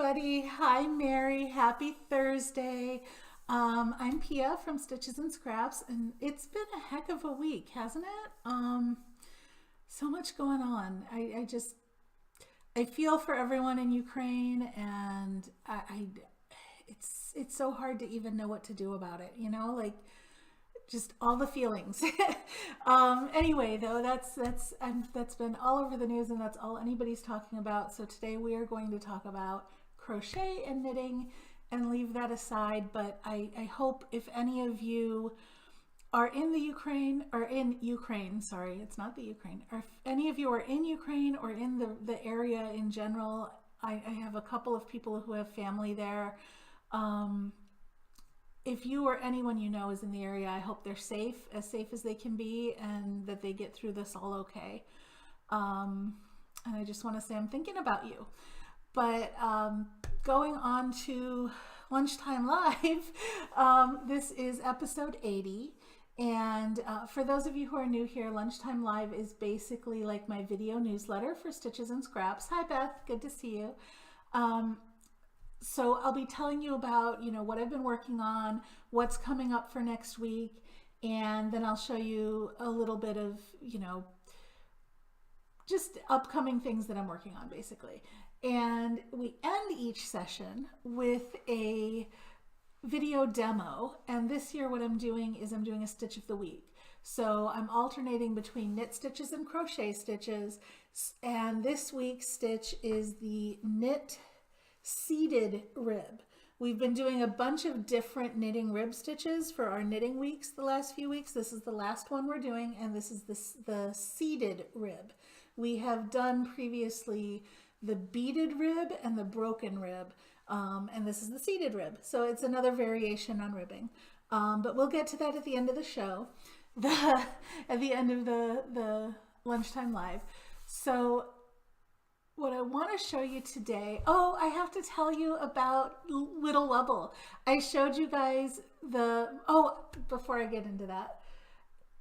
everybody. Hi, Mary. Happy Thursday. I'm Pia from Stitches and Scraps, and it's been a heck of a week, hasn't it? So much going on. I feel for everyone in Ukraine, and it's so hard to even know what to do about it. Like just all the feelings. Anyway, though, that's been all over the news, and that's all anybody's talking about. So today we are going to talk about crochet and knitting and leave that aside. But I hope if any of you are in the Ukraine, or in Ukraine, sorry, it's not the Ukraine, or if any of you are in Ukraine or in the area in general, I have a couple of people who have family there. If you or anyone you know is in the area, I hope they're safe as they can be, and that they get through this all okay. And I just want to say I'm thinking about you. But going on to Lunchtime Live, this is episode 80. And for those of you who are new here, Lunchtime Live is basically like my video newsletter for Stitches and Scraps. Hi, Beth. Good to see you. So I'll be telling you about, what I've been working on, what's coming up for next week, and then I'll show you a little bit of, just upcoming things that I'm working on, basically. And we end each session with a video demo, and this year what I'm doing is I'm doing a stitch of the week. So I'm alternating between knit stitches and crochet stitches, and this week's stitch is the knit seated rib. We've been doing a bunch of different knitting rib stitches for our knitting weeks the last few weeks. This is the last one we're doing, and this is the seated rib. We have done previously the beaded rib and the broken rib, and this is the seated rib. So it's another variation on ribbing, but we'll get to that at the end of the show, at the end of the Lunchtime Live. So what I want to show you today, I have to tell you about Little Wubble. I showed you guys before I get into that,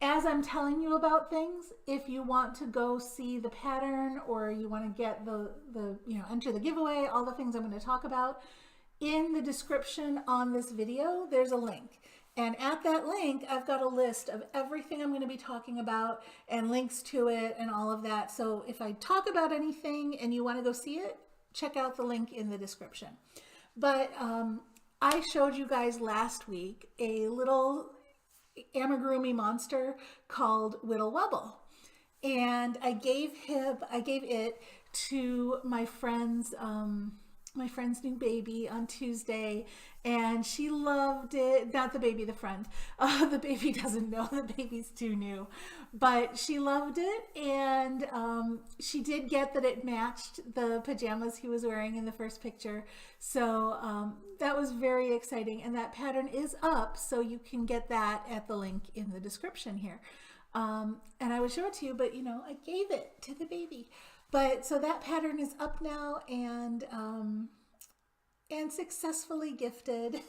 as I'm telling you about things, if you want to go see the pattern, or you want to get enter the giveaway, all the things I'm going to talk about, in the description on this video, there's a link. And at that link, I've got a list of everything I'm going to be talking about and links to it and all of that. So if I talk about anything and you want to go see it, check out the link in the description. But I showed you guys last week a little amigurumi monster called Little Wubble. And I gave it to my friend's new baby on Tuesday, and she loved it. Not the baby, the friend. The baby doesn't know, the baby's too new, but she loved it, and she did get that it matched the pajamas he was wearing in the first picture. So that was very exciting, and that pattern is up, so you can get that at the link in the description here. And I would show it to you, but I gave it to the baby. But so that pattern is up now, and successfully gifted.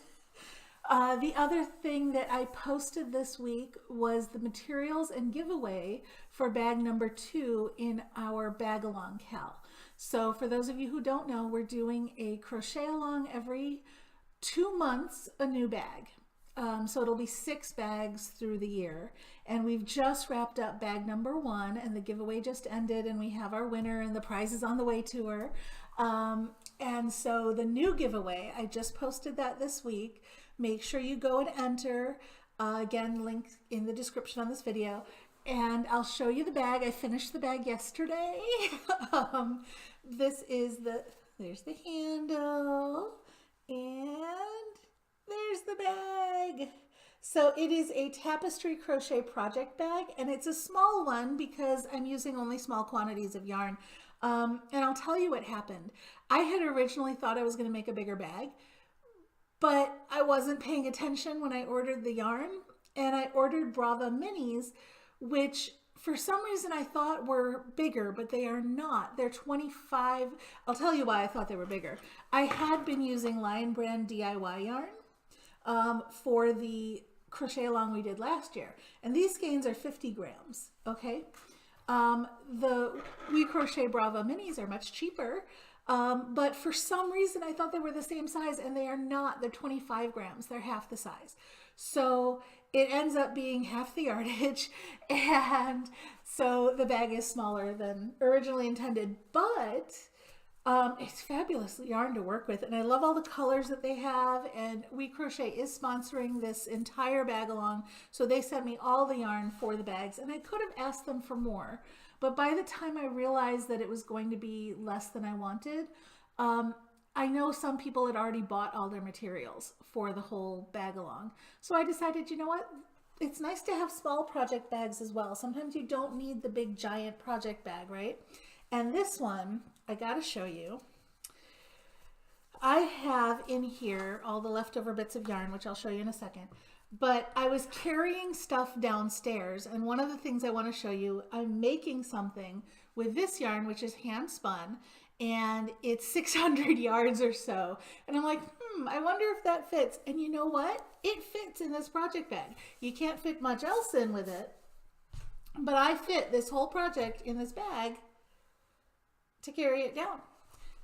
The other thing that I posted this week was the materials and giveaway for bag number 2 in our bag along cal. So for those of you who don't know, we're doing a crochet along every 2 months, a new bag. So it'll be 6 bags through the year, and we've just wrapped up bag number 1, and the giveaway just ended, and we have our winner, and the prize is on the way to her. And so the new giveaway, I just posted that this week. Make sure you go and enter. Again, link in the description on this video, and I'll show you the bag. I finished the bag yesterday. There's the handle, and there's the bag. So it is a Tapestry crochet project bag, and it's a small one because I'm using only small quantities of yarn. And I'll tell you what happened. I had originally thought I was going to make a bigger bag, but I wasn't paying attention when I ordered the yarn, and I ordered Brava Minis, which for some reason I thought were bigger, but they are not. They're 25. I'll tell you why I thought they were bigger. I had been using Lion Brand DIY yarn for the crochet along we did last year, and these skeins are 50 grams. Okay. The We Crochet Brava Minis are much cheaper. But for some reason, I thought they were the same size, and they are not. They're 25 grams. They're half the size. So it ends up being half the yardage, and so the bag is smaller than originally intended. But it's fabulous yarn to work with, and I love all the colors that they have. And We Crochet is sponsoring this entire bag along, so they sent me all the yarn for the bags, and I could have asked them for more. But by the time I realized that it was going to be less than I wanted, I know some people had already bought all their materials for the whole bag along. So I decided, you know what? It's nice to have small project bags as well. Sometimes you don't need the big giant project bag, right? And this one, I gotta show you. I have in here all the leftover bits of yarn, which I'll show you in a second. But I was carrying stuff downstairs, and one of the things I want to show you, I'm making something with this yarn, which is hand spun, and it's 600 yards or so. And I'm like, I wonder if that fits. And you know what? It fits in this project bag. You can't fit much else in with it, but I fit this whole project in this bag to carry it down.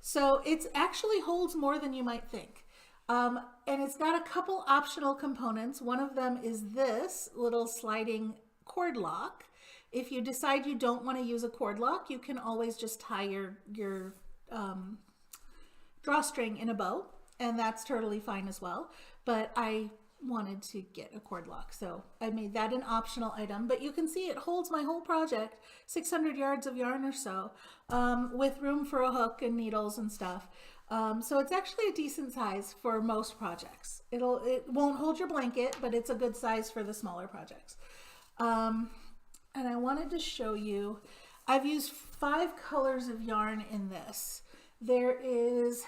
So it actually holds more than you might think. And it's got a couple optional components. One of them is this little sliding cord lock. If you decide you don't want to use a cord lock, you can always just tie your drawstring in a bow, and that's totally fine as well. But I wanted to get a cord lock, so I made that an optional item. But you can see it holds my whole project, 600 yards of yarn or so, with room for a hook and needles and stuff. So it's actually a decent size for most projects. It won't hold your blanket, but it's a good size for the smaller projects. And I wanted to show you, I've used 5 colors of yarn in this. There is,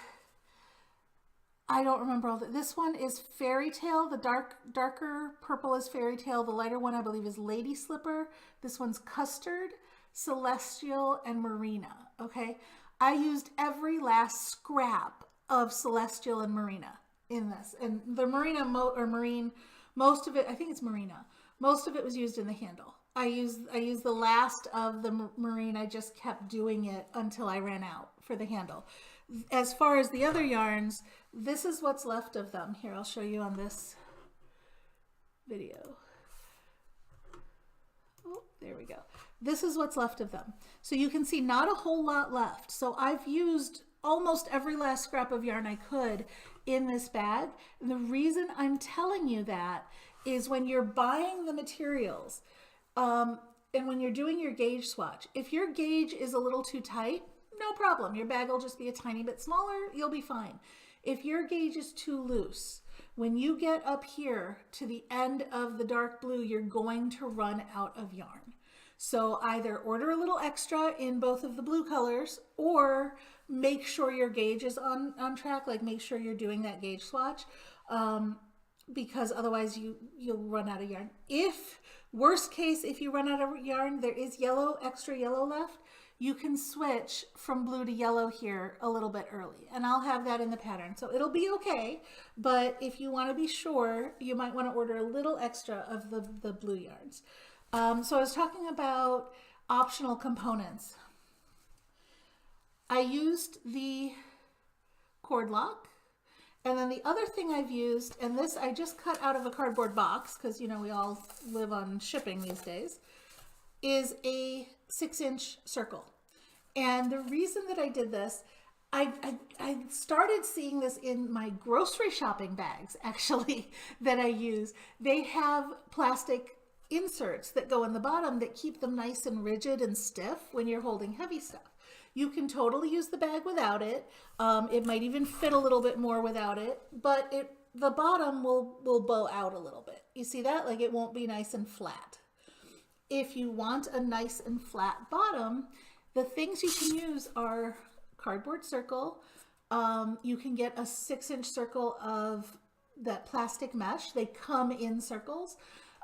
I don't remember all that. This one is Fairy Tale. The darker purple is Fairy Tale. The lighter one, I believe, is Lady Slipper. This one's Custard, Celestial, and Marina. Okay. I used every last scrap of Celestial and Marina in this. And the Marina Marine, most of it, I think it's Marina. Most of it was used in the handle. I used the last of the Marine. I just kept doing it until I ran out for the handle. As far as the other yarns, this is what's left of them. Here, I'll show you on this video. Oh, there we go. This is what's left of them. So you can see not a whole lot left. So I've used almost every last scrap of yarn I could in this bag. And the reason I'm telling you that is when you're buying the materials, and when you're doing your gauge swatch, if your gauge is a little too tight, no problem. Your bag will just be a tiny bit smaller. You'll be fine. If your gauge is too loose, when you get up here to the end of the dark blue, you're going to run out of yarn. So either order a little extra in both of the blue colors, or make sure your gauge is on track, like make sure you're doing that gauge swatch, because otherwise you'll run out of yarn. Worst case, if you run out of yarn, there is extra yellow left. You can switch from blue to yellow here a little bit early, and I'll have that in the pattern. So it'll be okay, but if you want to be sure, you might want to order a little extra of the blue yarns. So I was talking about optional components. I used the cord lock, and then the other thing I've used, and this I just cut out of a cardboard box because, you know, we all live on shipping these days, is a 6-inch circle. And the reason that I did this, I started seeing this in my grocery shopping bags, actually, that I use. They have plastic inserts that go in the bottom that keep them nice and rigid and stiff when you're holding heavy stuff. You can totally use the bag without it. It might even fit a little bit more without it, but the bottom will bow out a little bit. You see that? Like, it won't be nice and flat. If you want a nice and flat bottom, the things you can use are cardboard circle. You can get a 6-inch circle of that plastic mesh. They come in circles.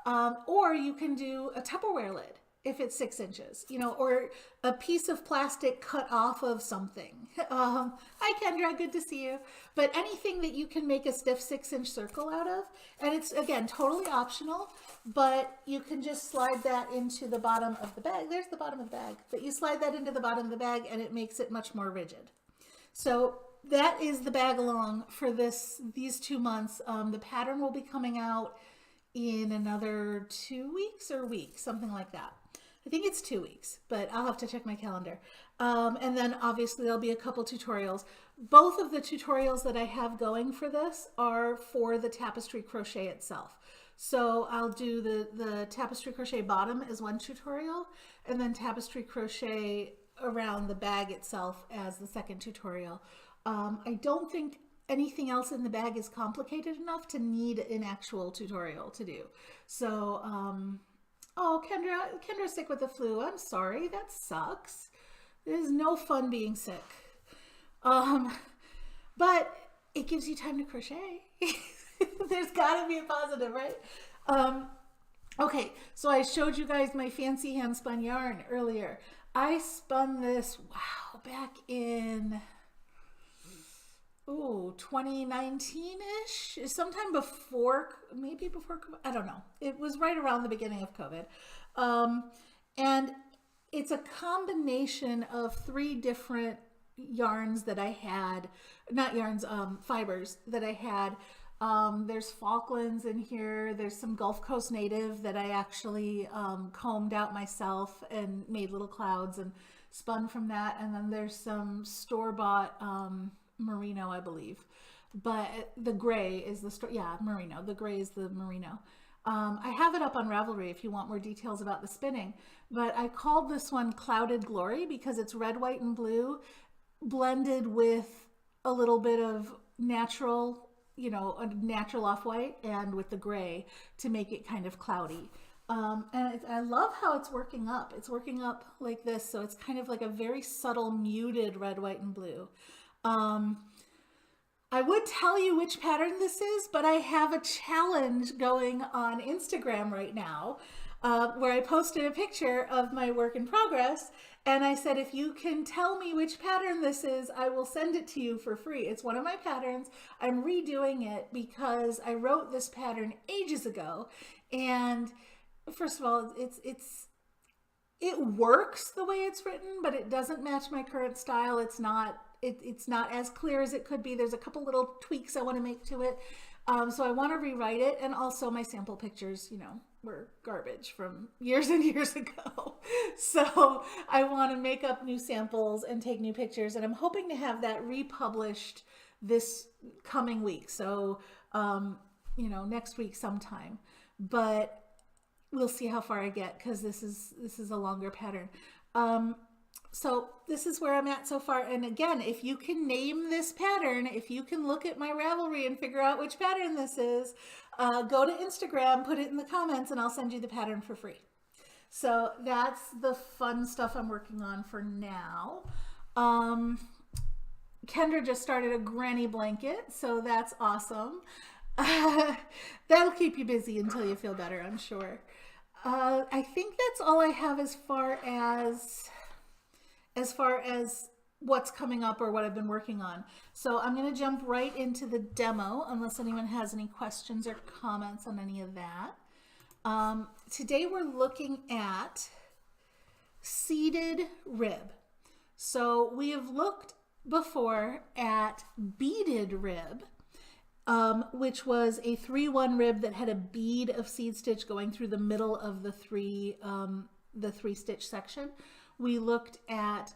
Or you can do a Tupperware lid if it's 6 inches, you know, or a piece of plastic cut off of something. Hi Kendra, good to see you. But anything that you can make a stiff 6-inch circle out of, and it's, again, totally optional, but you can just slide that into the bottom of the bag. There's the bottom of the bag, but you slide that into the bottom of the bag and it makes it much more rigid. So that is the bag along for these 2 months. The pattern will be coming out in another 2 weeks or weeks, something like that. I think it's 2 weeks, but I'll have to check my calendar. And then obviously there'll be a couple tutorials. Both of the tutorials that I have going for this are for the tapestry crochet itself. So I'll do the tapestry crochet bottom as one tutorial, and then tapestry crochet around the bag itself as the second tutorial. I don't think anything else in the bag is complicated enough to need an actual tutorial to do. So, oh, Kendra's sick with the flu. I'm sorry, that sucks. There's no fun being sick. But it gives you time to crochet. There's gotta be a positive, right? Okay, so I showed you guys my fancy hand spun yarn earlier. I spun this, wow, back in 2019-ish, sometime before, maybe before, I don't know. It was right around the beginning of COVID. And it's a combination of 3 different yarns that I had, not yarns, fibers that I had. There's Falklands in here. There's some Gulf Coast native that I actually combed out myself and made little clouds and spun from that. And then there's some store-bought merino, I believe. But the gray is the merino. The gray is the merino. I have it up on Ravelry if you want more details about the spinning. But I called this one Clouded Glory because it's red, white, and blue blended with a little bit of natural, you know, a natural off-white and with the gray to make it kind of cloudy. And I love how it's working up. It's working up like this, so it's kind of like a very subtle muted red, white, and blue. I would tell you which pattern this is, but I have a challenge going on Instagram right now where I posted a picture of my work in progress, and I said, if you can tell me which pattern this is, I will send it to you for free. It's one of my patterns. I'm redoing it because I wrote this pattern ages ago, and first of all, it works the way it's written, but it doesn't match my current style. It's not as clear as it could be. There's a couple little tweaks I want to make to it. So I want to rewrite it. And also my sample pictures, you know, were garbage from years and years ago. So I want to make up new samples and take new pictures. And I'm hoping to have that republished this coming week. So, you know, next week sometime. But we'll see how far I get because this is a longer pattern. So this is where I'm at so far. And again, if you can name this pattern, if you can look at my Ravelry and figure out which pattern this is, go to Instagram, put it in the comments, and I'll send you the pattern for free. So that's the fun stuff I'm working on for now. Kendra just started a granny blanket, so that's awesome. That'll keep you busy until you feel better, I'm sure. I think that's all I have as far as what's coming up or what I've been working on. So I'm going to jump right into the demo unless anyone has any questions or comments on any of that. Today we're looking at seeded rib. So we have looked before at beaded rib, which was a 3-1 rib that had a bead of seed stitch going through the middle of the three stitch section. We looked at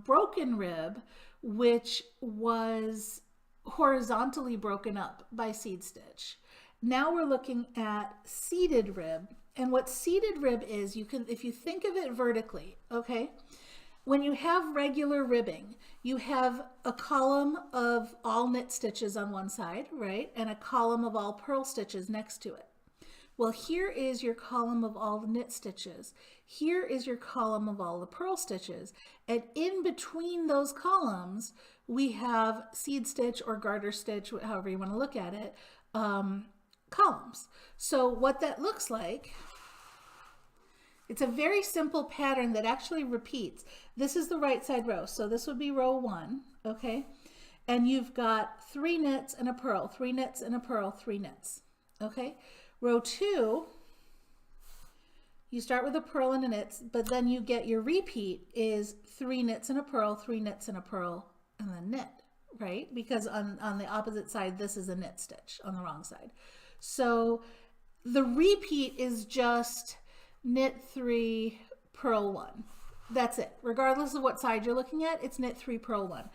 broken rib, which was horizontally broken up by seed stitch. Now we're looking at seeded rib, and what seeded rib is, if you think of it vertically, okay? When you have regular ribbing, you have a column of all knit stitches on one side, right? And a column of all purl stitches next to it. Well, here is your column of all the knit stitches. Here is your column of all the purl stitches. And in between those columns, we have seed stitch or garter stitch, however you want to look at it, columns. So what that looks like, it's a very simple pattern that actually repeats. This is the right side row. So this would be row 1, okay? And you've got 3 knits and a purl, 3 knits and a purl, 3 knits, okay? Row 2, you start with a purl and a knit, but then you get your repeat is 3 knits and a purl, 3 knits and a purl, and then knit, right? Because on the opposite side, this is a knit stitch on the wrong side. So the repeat is just knit 3, purl 1. That's it. Regardless of what side you're looking at, it's knit 3, purl 1.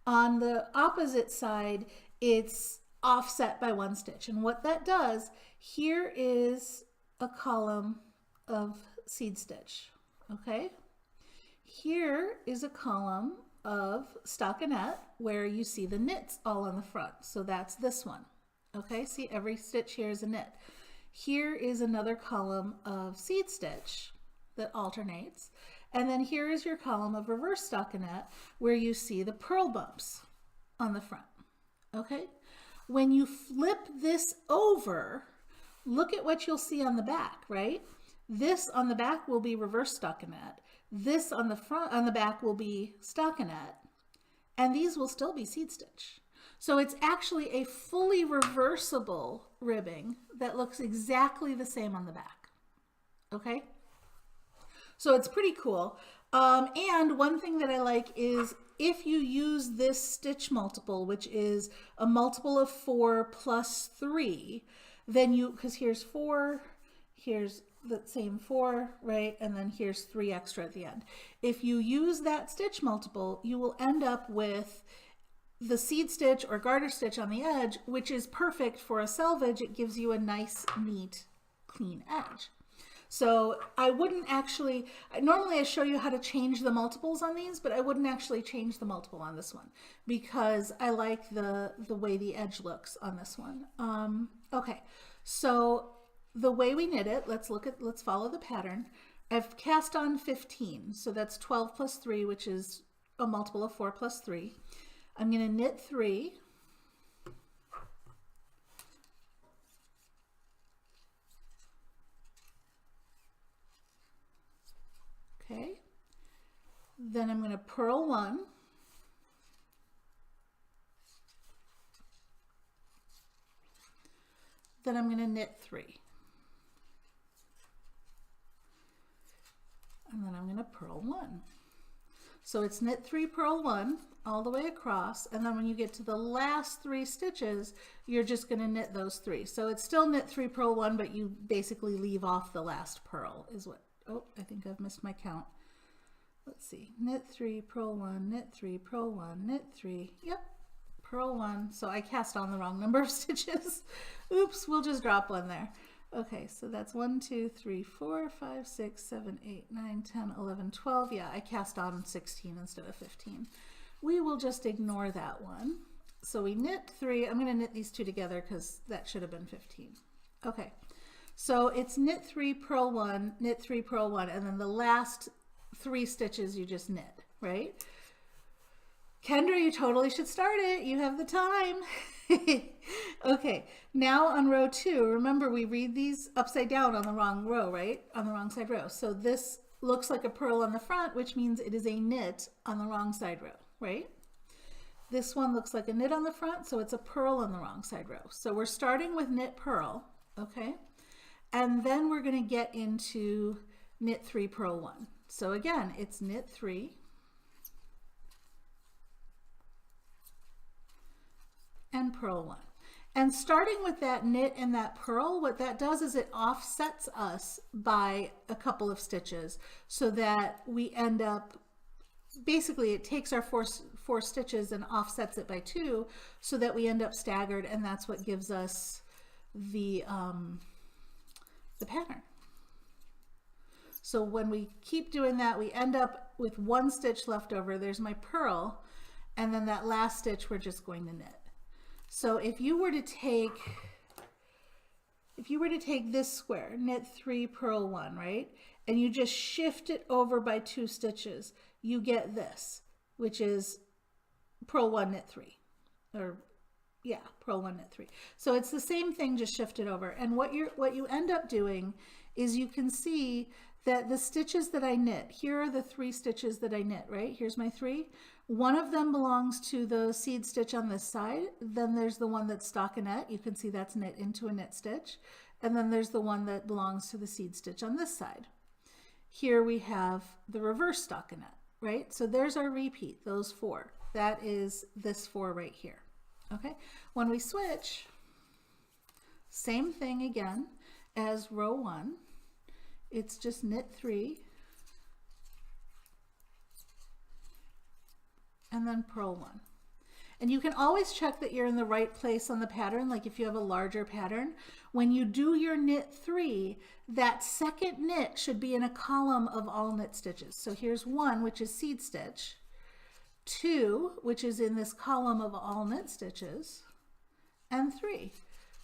On the opposite side, it's offset by 1 stitch. And what that does, here is a column of seed stitch, okay? Here is a column of stockinette where you see the knits all on the front. So that's this one, okay? See, every stitch here is a knit. Here is another column of seed stitch that alternates. And then here is your column of reverse stockinette where you see the purl bumps on the front, okay? When you flip this over, look at what you'll see on the back, right? This on the back will be reverse stockinette. This on the front, on the back will be stockinette, and these will still be seed stitch. So it's actually a fully reversible ribbing that looks exactly the same on the back, okay? So it's pretty cool. And one thing that I like is if you use this stitch multiple, which is a multiple of 4 plus 3, then you, because here's 4, here's the same 4, right? And then here's 3 extra at the end. If you use that stitch multiple, you will end up with the seed stitch or garter stitch on the edge, which is perfect for a selvage. It gives you a nice, neat, clean edge. So I wouldn't actually, normally I show you how to change the multiples on these, but I wouldn't actually change the multiple on this one because I like the way the edge looks on this one. Okay, so the way we knit it, let's follow the pattern. I've cast on 15, so that's 12 plus 3, which is a multiple of 4 plus 3. I'm going to knit 3. Okay, then I'm going to purl 1. Then I'm going to knit 3. And then I'm going to purl 1. So it's knit 3, purl 1 all the way across, and then when you get to the last 3 stitches, you're just going to knit those 3. So it's still knit 3, purl 1, but you basically leave off the last purl is what. Oh, I think I've missed my count. Let's see. Knit 3, purl 1, knit 3, purl 1, knit 3. Yep, purl 1. So I cast on the wrong number of stitches. Oops, we'll just drop 1 there. Okay, so that's 1, 2, 3, 4, 5, 6, 7, 8, 9, 10, 11, 12. Yeah, I cast on 16 instead of 15. We will just ignore that one. So we knit 3. I'm going to knit these 2 together because that should have been 15. Okay. So it's knit 3, purl 1, knit 3, purl 1, and then the last 3 stitches you just knit, right? Kendra, you totally should start it. You have the time. Okay, now on row 2, remember we read these upside down on the wrong row, right? On the wrong side row. So this looks like a purl on the front, which means it is a knit on the wrong side row, right? This one looks like a knit on the front, so it's a purl on the wrong side row. So we're starting with knit purl, okay? And then we're going to get into knit 3, purl 1. So again, it's knit 3, and purl 1. And starting with that knit and that purl, what that does is it offsets us by a couple of stitches so that we end up, basically it takes our four stitches and offsets it by 2 so that we end up staggered, and that's what gives us the pattern. So when we keep doing that, we end up with 1 stitch left over. There's my purl, and then that last stitch we're just going to knit. So if you were to take this square, knit 3, purl 1, right? And you just shift it over by 2 stitches, you get this, which is purl 1, knit 3, or yeah, purl 1, knit 3. So it's the same thing, just shifted over. And what you end up doing is you can see that the stitches that I knit, here are the 3 stitches that I knit, right? Here's my 3. One of them belongs to the seed stitch on this side. Then there's the one that's stockinette. You can see that's knit into a knit stitch. And then there's the one that belongs to the seed stitch on this side. Here we have the reverse stockinette, right? So there's our repeat, those 4. that is this 4 right here. Okay, when we switch, same thing again as row 1. It's just knit 3 and then purl 1. And you can always check that you're in the right place on the pattern. Like if you have a larger pattern, when you do your knit 3, that second knit should be in a column of all knit stitches. So here's 1, which is seed stitch, 2, which is in this column of all knit stitches, and 3,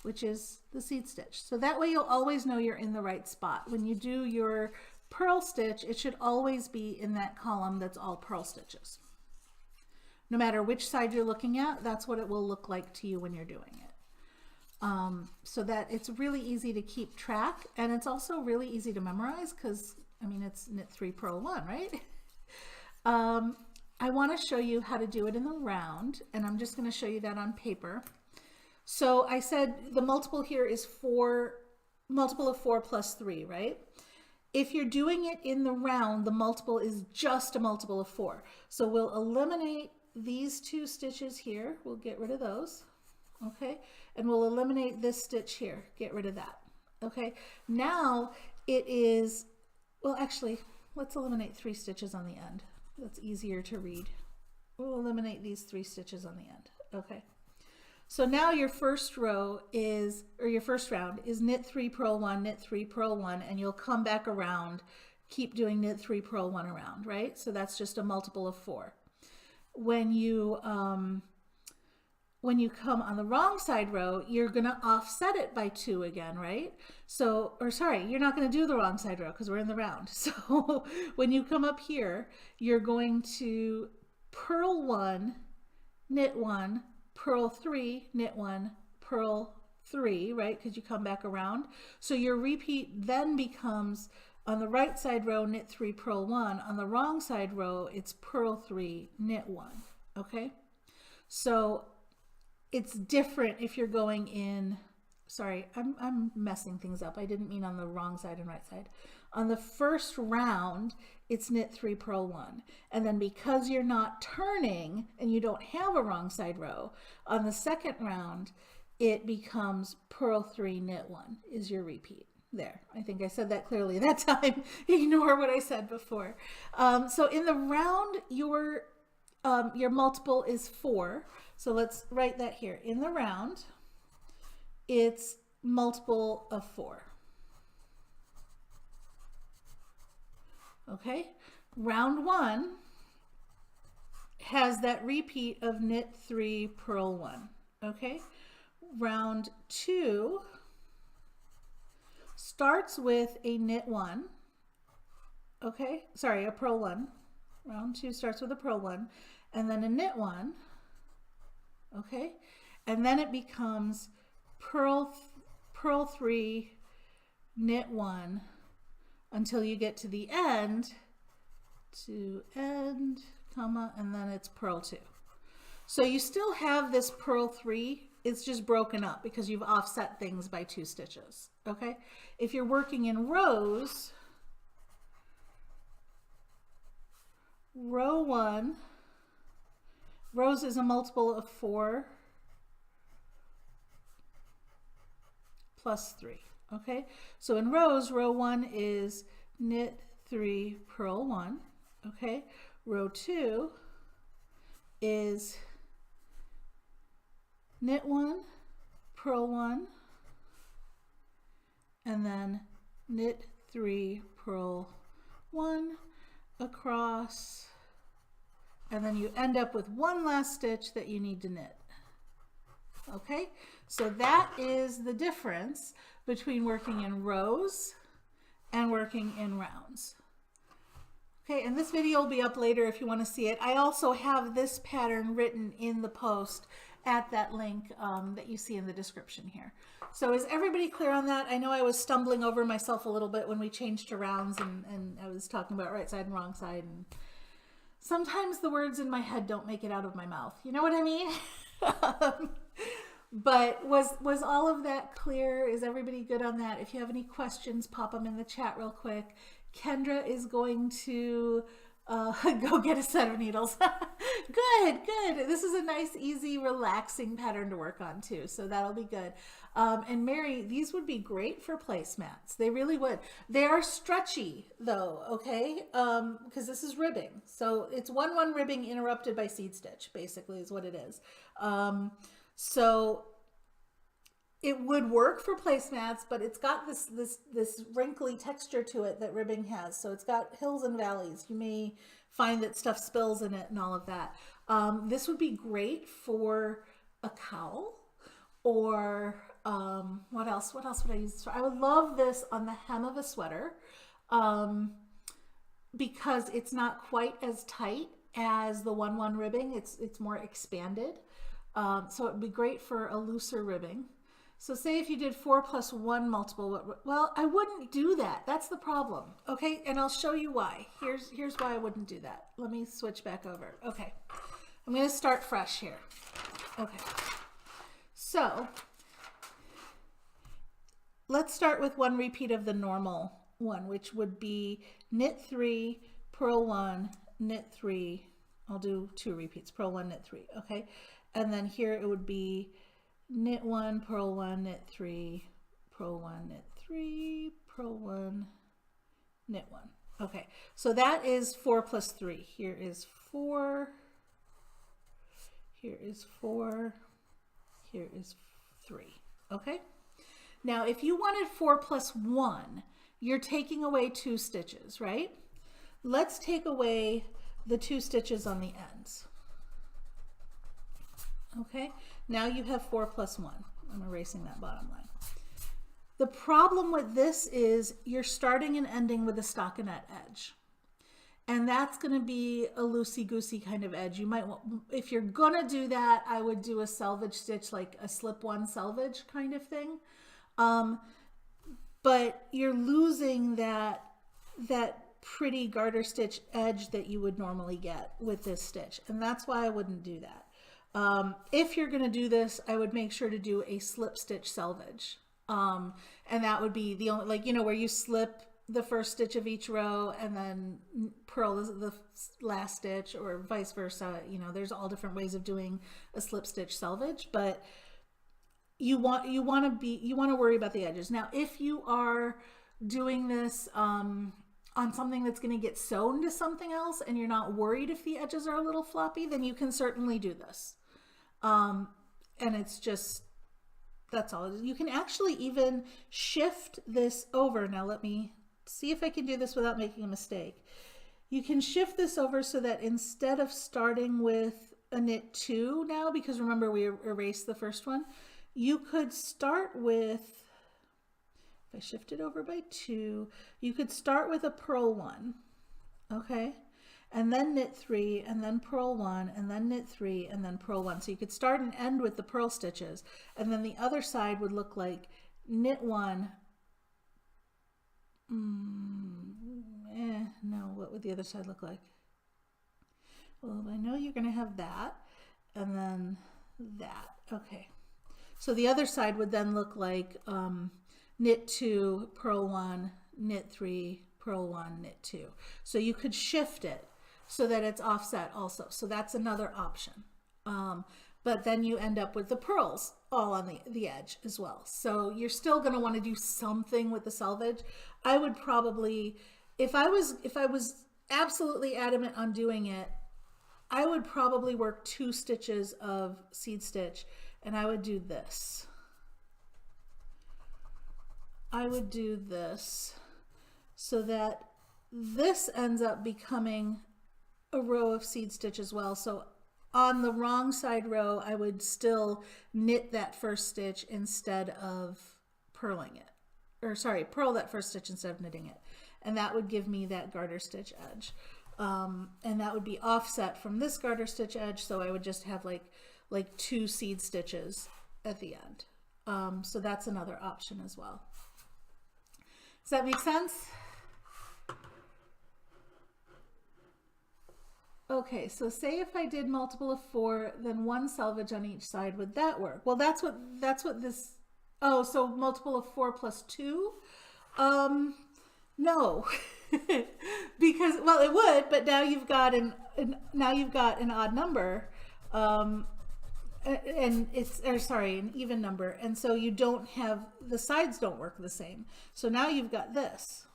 which is the seed stitch. So that way you'll always know you're in the right spot. When you do your purl stitch, it should always be in that column that's all purl stitches. No matter which side you're looking at, that's what it will look like to you when you're doing it. So that it's really easy to keep track, and it's also really easy to memorize because, I mean, it's knit 3, purl 1, right? I want to show you how to do it in the round, and I'm just going to show you that on paper. So I said the multiple here is 4, multiple of 4 plus 3, right? If you're doing it in the round, the multiple is just a multiple of 4. So we'll eliminate these 2 stitches here. We'll get rid of those, okay? And we'll eliminate this stitch here, get rid of that, okay? Now it is, well, actually, let's eliminate 3 stitches on the end. That's easier to read. We'll eliminate these 3 stitches on the end, okay? So now your first row is, or your first round is knit 3, purl 1, knit 3, purl 1, and you'll come back around, keep doing knit 3, purl 1 around, right? So that's just a multiple of 4. When you come on the wrong side row, you're going to offset it by 2 again, right? So, or sorry, you're not going to do the wrong side row because we're in the round. So when you come up here, you're going to purl 1, knit 1, purl 3, knit 1, purl 3, right? Because you come back around. So your repeat then becomes, on the right side row, knit 3, purl 1. On the wrong side row, it's purl 3, knit 1, okay? So it's different if you're going in, sorry, I'm messing things up. I didn't mean on the wrong side and right side. On the first round, it's knit 3, purl 1. And then because you're not turning and you don't have a wrong side row, on the second round, it becomes purl 3, knit 1 is your repeat. There, I think I said that clearly that time. Ignore what I said before. So in the round, your multiple is 4. So let's write that here. In the round, it's multiple of 4. Okay, round 1 has that repeat of knit 3, purl 1. Okay, round 2 starts with a knit 1, okay, sorry, a purl 1. Round 2 starts with a purl 1 and then a knit 1, okay, and then it becomes purl 3, knit 1 until you get to the end, comma, and then it's purl 2. So you still have this purl 3, it's just broken up because you've offset things by 2 stitches, okay? If you're working in rows, row 1, rows is a multiple of 4 plus 3, okay? So in rows, row 1 is knit 3, purl 1, okay? Row 2 is knit 1, purl 1, and then knit 3, purl 1 across, and then you end up with one last stitch that you need to knit. Okay, so that is the difference between working in rows and working in rounds. Okay, and this video will be up later if you want to see it. I also have this pattern written in the post at that link that you see in the description here. So is everybody clear on that? I know I was stumbling over myself a little bit when we changed to rounds and I was talking about right side and wrong side, and sometimes the words in my head don't make it out of my mouth. You know what I mean? But was all of that clear? Is everybody good on that? If you have any questions, pop them in the chat real quick. Kendra is going to go get a set of needles. Good, good. This is a nice, easy, relaxing pattern to work on too, so that'll be good. And Mary, these would be great for placemats. They really would. They are stretchy though, okay? Because this is ribbing. So it's 1-1 ribbing interrupted by seed stitch, basically is what it is. So it would work for placemats, but it's got this wrinkly texture to it that ribbing has. So it's got hills and valleys. You may find that stuff spills in it and all of that. This would be great for a cowl, or what else would I use this for? I would love this on the hem of a sweater, because it's not quite as tight as the 1-1 ribbing. It's more expanded. So it would be great for a looser ribbing. So say if you did 4+1 multiple, well, I wouldn't do that. That's the problem. Okay, and I'll show you why. Here's why I wouldn't do that. Let me switch back over. Okay, I'm going to start fresh here. Okay, so let's start with one repeat of the normal one, which would be knit 3, purl 1, knit 3. I'll do 2 repeats, purl 1, knit 3. Okay, and then here it would be knit 1, purl 1, knit 3, purl 1, knit 3, purl 1, knit 1. Okay, so that is 4 plus 3. Here is 4, here is 4, here is 3. Okay, now if you wanted 4 plus 1, you're taking away 2 stitches, right? Let's take away the 2 stitches on the ends. Okay, now you have 4 plus 1. I'm erasing that bottom line. The problem with this is you're starting and ending with a stockinette edge. And that's going to be a loosey-goosey kind of edge. You might want, if you're going to do that, I would do a selvage stitch, like a slip-one selvage kind of thing. But you're losing that pretty garter stitch edge that you would normally get with this stitch. And that's why I wouldn't do that. If you're going to do this, I would make sure to do a slip stitch selvage. And that would be the only, like, you know, where you slip the first stitch of each row and then purl the last stitch, or vice versa. You know, there's all different ways of doing a slip stitch selvage, but you want to worry about the edges. Now, if you are doing this, on something that's going to get sewn to something else and you're not worried if the edges are a little floppy, then you can certainly do this. And it's just, that's all it is. You can actually even shift this over. Now let me see if I can do this without making a mistake. You can shift this over so that instead of starting with a knit 2 now, because remember we erased the first one, you could start with, if I shift it over by 2, you could start with a purl 1, okay? And then knit 3, and then purl 1, and then knit 3, and then purl 1. So you could start and end with the purl stitches, and then the other side would look like knit 1. No, what would the other side look like? Well, I know you're going to have that, and then that. Okay. So the other side would then look like knit 2, purl 1, knit 3, purl 1, knit 2. So you could shift it so that it's offset also. So that's another option. But then you end up with the purls all on the edge as well. So you're still going to want to do something with the selvage. I would probably, if I was absolutely adamant on doing it, I would probably work 2 stitches of seed stitch, and I would do this. I would do this so that this ends up becoming a row of seed stitch as well. So on the wrong side row, I would still knit that first stitch instead of purling it, or sorry, purl that first stitch instead of knitting it. And that would give me that garter stitch edge. And that would be offset from this garter stitch edge. So I would just have like 2 seed stitches at the end. So that's another option as well. Does that make sense? Okay, so say if I did multiple of 4, then 1 selvage on each side, would that work? Well, that's what this, oh, so multiple of 4 plus 2. No, because, well, it would, but now you've got now you've got an odd number, and it's, or sorry, an even number, and so you don't have, the sides don't work the same. So now you've got this.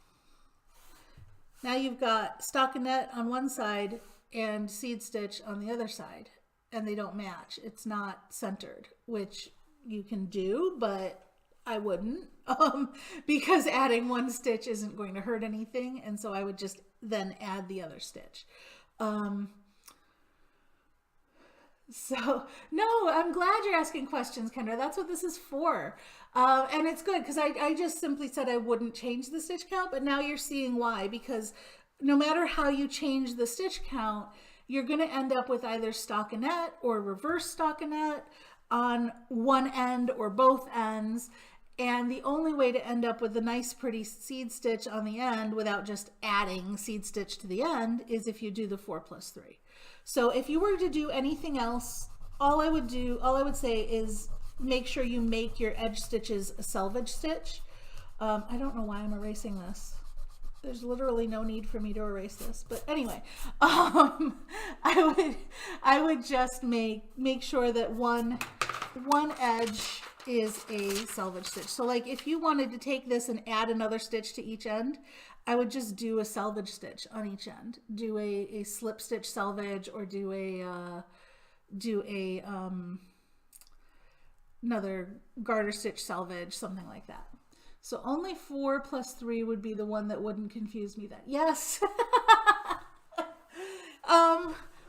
Now you've got stockinette on one side and seed stitch on the other side, and they don't match. It's not centered, which you can do, but I wouldn't, because adding one stitch isn't going to hurt anything. And so I would just then add the other stitch. So no, I'm glad you're asking questions, Kendra. That's what this is for. And it's good because I just simply said I wouldn't change the stitch count, but now you're seeing why, because no matter how you change the stitch count, you're going to end up with either stockinette or reverse stockinette on one end or both ends. And the only way to end up with the nice pretty seed stitch on the end without just adding seed stitch to the end is if you do the 4+3. So if you were to do anything else, all I would say is make sure you make your edge stitches a selvage stitch. I don't know why I'm erasing this. There's literally no need for me to erase this, but anyway, I would just make sure that one edge is a selvage stitch. So like if you wanted to take this and add another stitch to each end, I would just do a selvage stitch on each end. Do a slip stitch selvage, or do a another garter stitch selvage, something like that. So only 4+3 would be the one that wouldn't confuse me then. Yes.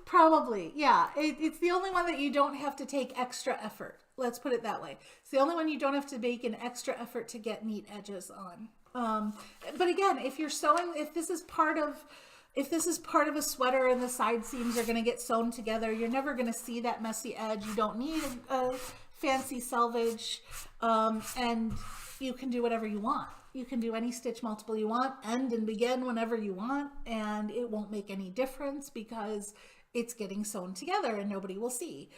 Probably, yeah. It's the only one that you don't have to take extra effort. Let's put it that way. It's the only one you don't have to make an extra effort to get neat edges on. But again, if you're sewing, if this is part of a sweater and the side seams are going to get sewn together, you're never going to see that messy edge. You don't need a fancy selvage, and you can do whatever you want. You can do any stitch multiple you want, end and begin whenever you want, and it won't make any difference because it's getting sewn together and nobody will see.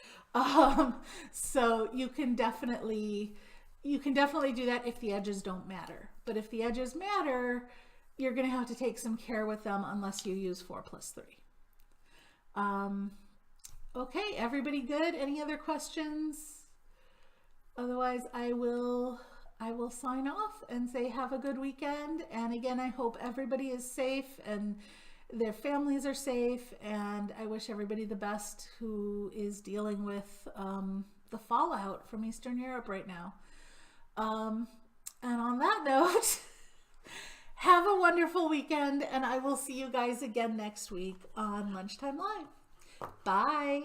So you can definitely do that if the edges don't matter. But if the edges matter, you're going to have to take some care with them unless you use 4+3. Okay, everybody good? Any other questions? Otherwise, I will sign off and say have a good weekend. And again, I hope everybody is safe and their families are safe. And I wish everybody the best who is dealing with the fallout from Eastern Europe right now. And on that note, have a wonderful weekend, and I will see you guys again next week on Lunchtime Live. Bye.